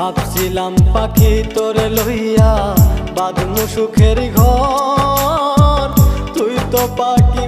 ভাবছিলাম পাখি তোরে লইয়া বাঁধমু সুখের ঘর, তুই তো পাখি